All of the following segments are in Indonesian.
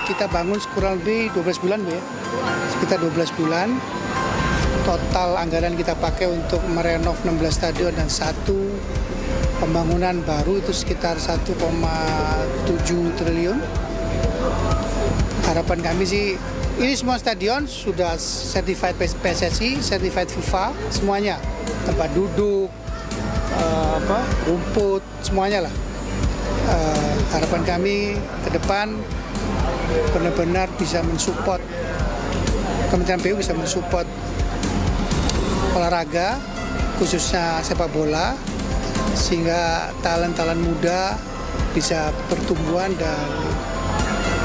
kita bangun kurang lebih 12 bulan, Bu, ya. Sekitar 12 bulan. Total anggaran kita pakai untuk merenov 16 stadion dan 1 pembangunan baru itu sekitar 1,7 triliun. Harapan kami sih, ini semua stadion sudah certified PSSI, certified FIFA, semuanya. Tempat duduk, rumput, semuanya lah. Harapan kami ke depan benar-benar bisa mensupport, Kementerian PU bisa mensupport olahraga, khususnya sepak bola, sehingga talent-talent muda bisa bertumbuhan, dan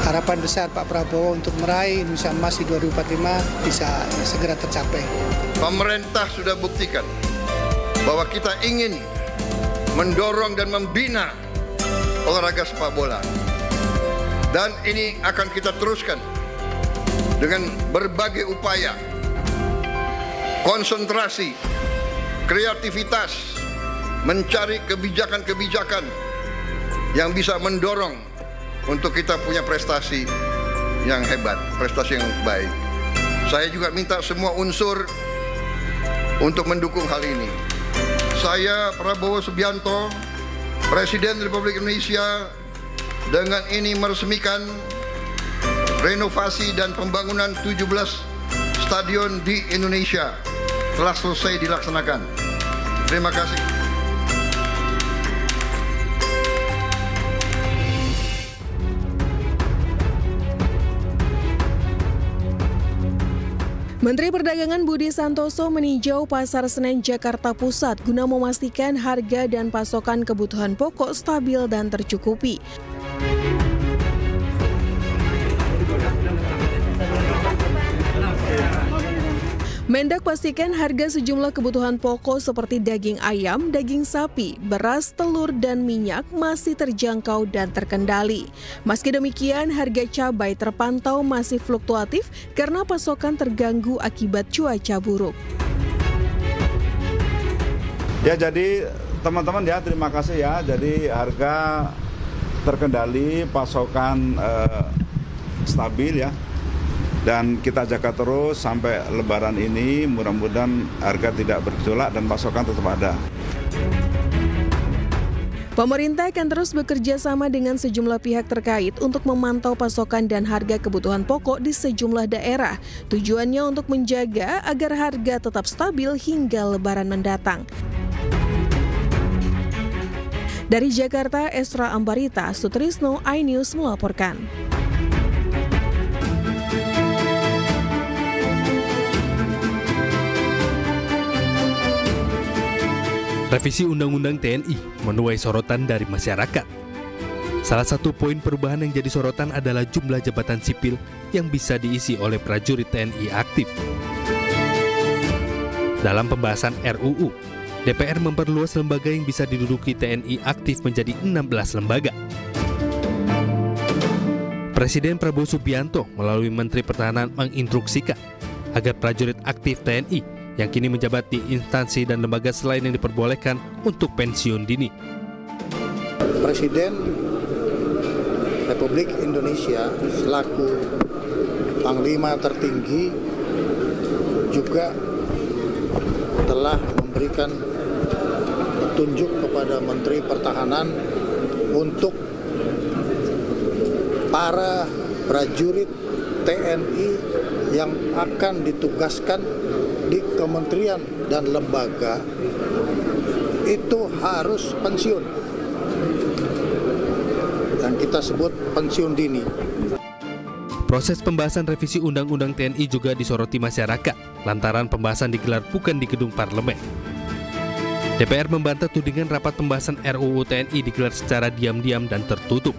harapan besar Pak Prabowo untuk meraih Indonesia Emas di 2045 bisa segera tercapai. Pemerintah sudah buktikan bahwa kita ingin mendorong dan membina olahraga sepak bola. Dan ini akan kita teruskan dengan berbagai upaya, konsentrasi, kreativitas, mencari kebijakan-kebijakan yang bisa mendorong untuk kita punya prestasi yang hebat, prestasi yang baik. Saya juga minta semua unsur untuk mendukung hal ini. Saya Prabowo Subianto, Presiden Republik Indonesia, dengan ini meresmikan renovasi dan pembangunan 17 stadion di Indonesia telah selesai dilaksanakan. Terima kasih. Menteri Perdagangan Budi Santoso meninjau Pasar Senen Jakarta Pusat guna memastikan harga dan pasokan kebutuhan pokok stabil dan tercukupi. Mendak pastikan harga sejumlah kebutuhan pokok seperti daging ayam, daging sapi, beras, telur, dan minyak masih terjangkau dan terkendali. Meski demikian, harga cabai terpantau masih fluktuatif karena pasokan terganggu akibat cuaca buruk. Ya, jadi teman-teman ya, terima kasih ya. Jadi harga terkendali, pasokan stabil ya. Dan kita jaga terus sampai Lebaran ini, mudah-mudahan harga tidak bergejolak dan pasokan tetap ada. Pemerintah akan terus bekerja sama dengan sejumlah pihak terkait untuk memantau pasokan dan harga kebutuhan pokok di sejumlah daerah. Tujuannya untuk menjaga agar harga tetap stabil hingga Lebaran mendatang. Dari Jakarta, Esra Ambarita, Sutrisno, iNews melaporkan. Revisi Undang-Undang TNI menuai sorotan dari masyarakat. Salah satu poin perubahan yang jadi sorotan adalah jumlah jabatan sipil yang bisa diisi oleh prajurit TNI aktif. Dalam pembahasan RUU, DPR memperluas lembaga yang bisa diduduki TNI aktif menjadi 16 lembaga. Presiden Prabowo Subianto melalui Menteri Pertahanan menginstruksikan agar prajurit aktif TNI yang kini menjabat di instansi dan lembaga selain yang diperbolehkan untuk pensiun dini. Presiden Republik Indonesia selaku Panglima tertinggi juga telah memberikan petunjuk kepada Menteri Pertahanan untuk para prajurit TNI yang akan ditugaskan di kementerian dan lembaga itu harus pensiun, dan kita sebut pensiun dini. Proses pembahasan revisi Undang-Undang TNI juga disoroti masyarakat lantaran pembahasan digelar bukan di gedung parlemen. DPR membantah tudingan rapat pembahasan RUU TNI digelar secara diam-diam dan tertutup.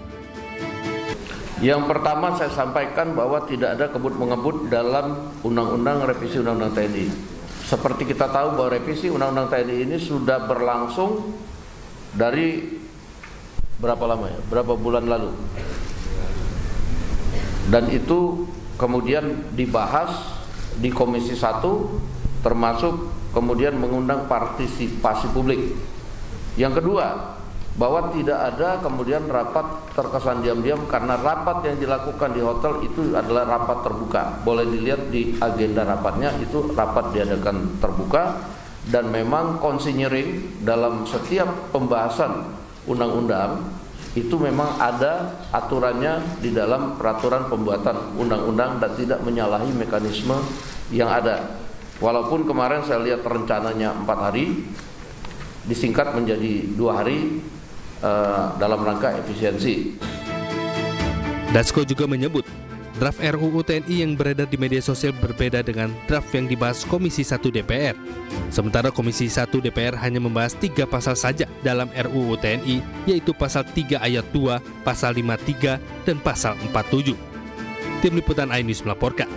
Yang pertama saya sampaikan bahwa tidak ada kebut-mengebut dalam Undang-Undang revisi Undang-Undang TNI. Seperti kita tahu bahwa revisi Undang-Undang TNI ini sudah berlangsung dari berapa lama ya? Berapa bulan lalu. Dan itu kemudian dibahas di Komisi 1, termasuk kemudian mengundang partisipasi publik. Yang kedua, bahwa tidak ada kemudian rapat terkesan diam-diam, karena rapat yang dilakukan di hotel itu adalah rapat terbuka. Boleh dilihat di agenda rapatnya, itu rapat diadakan terbuka, dan memang konsinyering dalam setiap pembahasan undang-undang itu memang ada aturannya di dalam peraturan pembuatan undang-undang dan tidak menyalahi mekanisme yang ada. Walaupun kemarin saya lihat rencananya 4 hari, disingkat menjadi 2 hari dalam rangka efisiensi. Dasko juga menyebut draft RUU TNI yang beredar di media sosial berbeda dengan draft yang dibahas Komisi 1 DPR. Sementara Komisi 1 DPR hanya membahas 3 pasal saja dalam RUU TNI, yaitu pasal 3 ayat 2, pasal 53, dan pasal 47. Tim Liputan iNews melaporkan.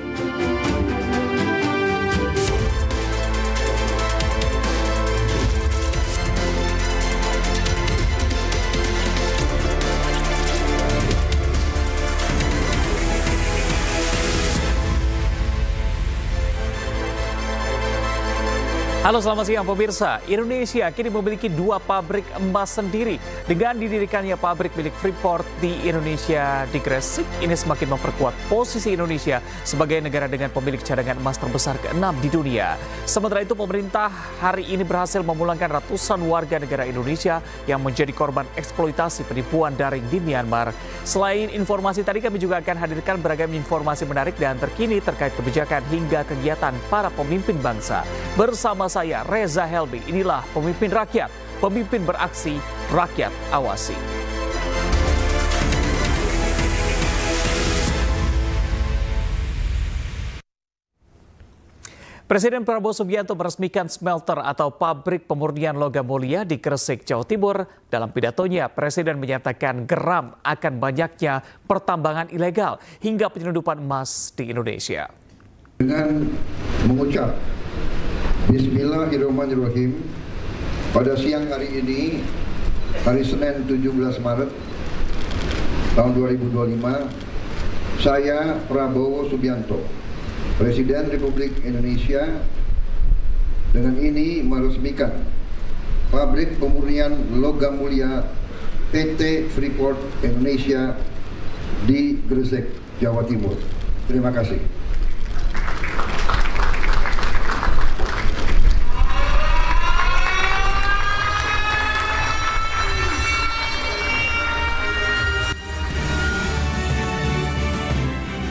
Halo, selamat siang pemirsa. Indonesia kini memiliki 2 pabrik emas sendiri. Dengan didirikannya pabrik milik Freeport di Indonesia di Gresik, ini semakin memperkuat posisi Indonesia sebagai negara dengan pemilik cadangan emas terbesar ke-6 di dunia. Sementara itu, pemerintah hari ini berhasil memulangkan ratusan warga negara Indonesia yang menjadi korban eksploitasi penipuan daring di Myanmar. Selain informasi tadi, kami juga akan hadirkan beragam informasi menarik dan terkini terkait kebijakan hingga kegiatan para pemimpin bangsa. Bersama saya Reza Helmi, inilah Pemimpin Rakyat, pemimpin beraksi, rakyat awasi. Presiden Prabowo Subianto meresmikan smelter atau pabrik pemurnian logam mulia di Gresik, Jawa Timur. Dalam pidatonya, Presiden menyatakan geram akan banyaknya pertambangan ilegal hingga penyelundupan emas di Indonesia. Dengan mengucap Bismillahirrahmanirrahim, pada siang hari ini, hari Senin 17 Maret tahun 2025, saya Prabowo Subianto, Presiden Republik Indonesia, dengan ini meresmikan pabrik pemurnian logam mulia PT Freeport Indonesia di Gresik, Jawa Timur. Terima kasih.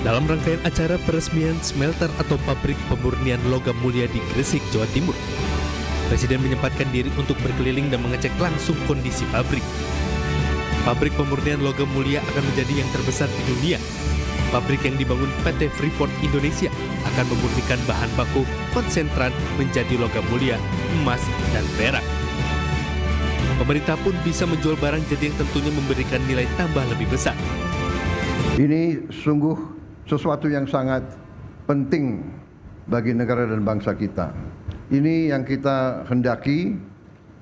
Dalam rangkaian acara peresmian smelter atau pabrik pemurnian logam mulia di Gresik, Jawa Timur, Presiden menyempatkan diri untuk berkeliling dan mengecek langsung kondisi pabrik. Pabrik pemurnian logam mulia akan menjadi yang terbesar di dunia. Pabrik yang dibangun PT Freeport Indonesia akan memurnikan bahan baku konsentran menjadi logam mulia, emas, dan perak. Pemerintah pun bisa menjual barang jadi yang tentunya memberikan nilai tambah lebih besar. Ini sungguh sesuatu yang sangat penting bagi negara dan bangsa kita. Ini yang kita hendaki,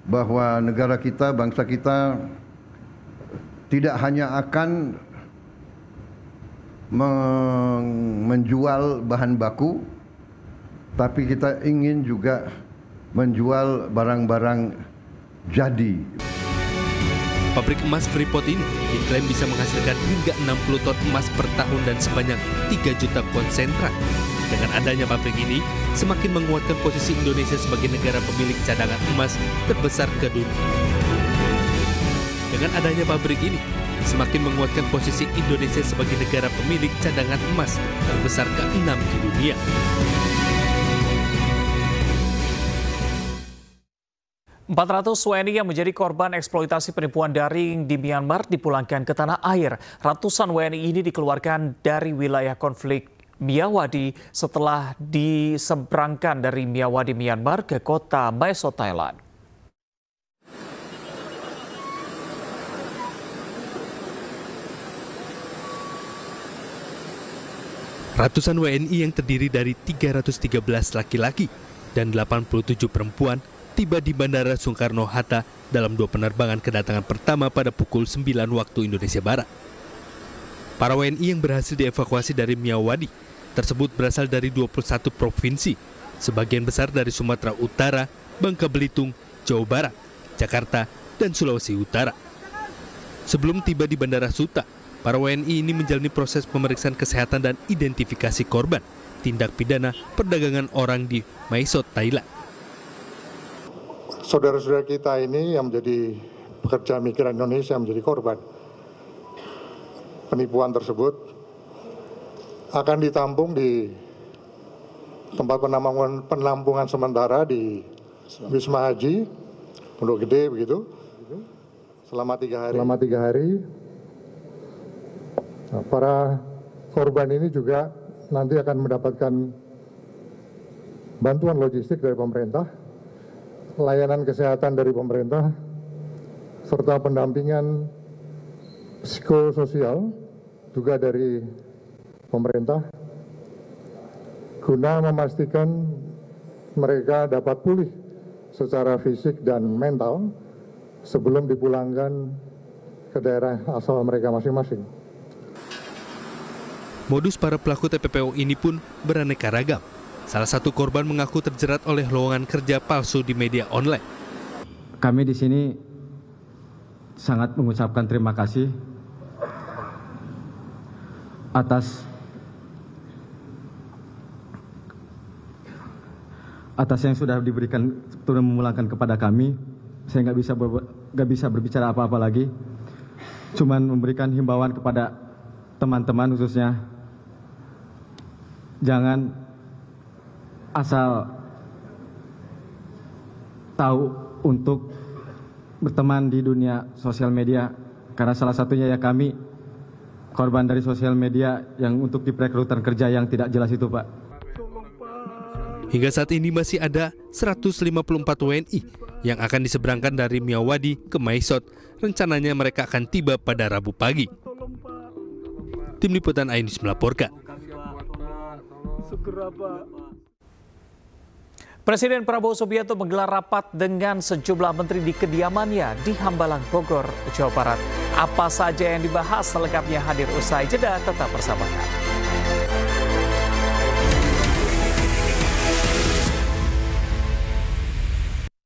bahwa negara kita, bangsa kita tidak hanya akan menjual bahan baku, tapi kita ingin juga menjual barang-barang jadi. Pabrik emas Freeport ini diklaim bisa menghasilkan hingga 60 ton emas per tahun dan sebanyak 3 juta konsentrat. Dengan adanya pabrik ini, semakin menguatkan posisi Indonesia sebagai negara pemilik cadangan emas terbesar ke dunia. Dengan adanya pabrik ini, semakin menguatkan posisi Indonesia sebagai negara pemilik cadangan emas terbesar ke-6 di dunia. Empat 400 WNI yang menjadi korban eksploitasi penipuan daring di Myanmar dipulangkan ke tanah air. Ratusan WNI ini dikeluarkan dari wilayah konflik Myawaddy setelah diseberangkan dari Myawaddy, Myanmar ke kota Mae Sot, Thailand. Ratusan WNI yang terdiri dari 313 laki-laki dan 87 perempuan tiba di Bandara Soekarno-Hatta dalam 2 penerbangan kedatangan pertama pada pukul 9 waktu Indonesia Barat. Para WNI yang berhasil dievakuasi dari Myawaddy tersebut berasal dari 21 provinsi, sebagian besar dari Sumatera Utara, Bangka Belitung, Jawa Barat, Jakarta, dan Sulawesi Utara. Sebelum tiba di Bandara Suta, para WNI ini menjalani proses pemeriksaan kesehatan dan identifikasi korban tindak pidana perdagangan orang di Mae Sot, Thailand. Saudara-saudara kita ini yang menjadi pekerja migran Indonesia menjadi korban penipuan tersebut akan ditampung di tempat penampungan sementara di Wisma Haji Pondok Gede begitu selama 3 hari. Nah, para korban ini juga nanti akan mendapatkan bantuan logistik dari pemerintah, layanan kesehatan dari pemerintah, serta pendampingan psikososial juga dari pemerintah, guna memastikan mereka dapat pulih secara fisik dan mental sebelum dipulangkan ke daerah asal mereka masing-masing. Modus para pelaku TPPO ini pun beraneka ragam. Salah satu korban mengaku terjerat oleh lowongan kerja palsu di media online. Kami di sini sangat mengucapkan terima kasih atas yang sudah diberikan turun memulangkan kepada kami. Saya nggak bisa berbicara apa-apa lagi. Cuman memberikan himbauan kepada teman-teman khususnya, jangan asal tahu untuk berteman di dunia sosial media, karena salah satunya ya kami korban dari sosial media yang untuk di perekrutan kerja yang tidak jelas itu, Pak. Hingga saat ini masih ada 154 WNI yang akan diseberangkan dari Miyawadi ke Mae Sot. Rencananya mereka akan tiba pada Rabu pagi. Tim Liputan iNews melaporkan. Presiden Prabowo Subianto menggelar rapat dengan sejumlah menteri di kediamannya di Hambalang, Bogor, Jawa Barat. Apa saja yang dibahas selengkapnya hadir usai jeda, tetap bersama kami.